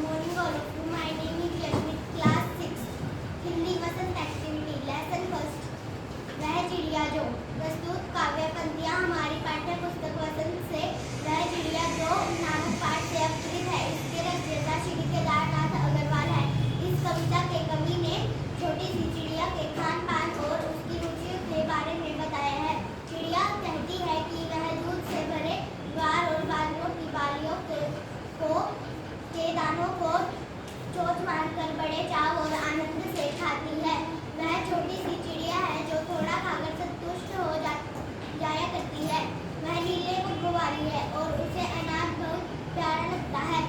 morning, all of you. My name is Yashmit, class 6. Hindi Vasant activity lesson first. वह चिड़िया जो। प्रस्तुत काव्य पंक्तियां हमारी पाठ्य पुस्तक वसंत से वह चिड़िया जो नामक पाठ से अवतरित है। इसके रचयिता श्री केदारनाथ अग्रवाल है। इस कविता के कवि ने छोटी सी चिड़िया के खान पान और उसकी रुचियों के बारे में बताया है। चिड़िया कहती है कि वह दूध से भरे ज्वार और बाजरों की बालियों के दानों को चोंच मारकर बड़े चाव और आनंद से खाती है। वह छोटी सी चिड़िया है जो थोड़ा खाकर संतुष्ट हो जाया करती है। वह नीले पंखों वाली है और उसे अनाज बहुत प्यारा लगता है।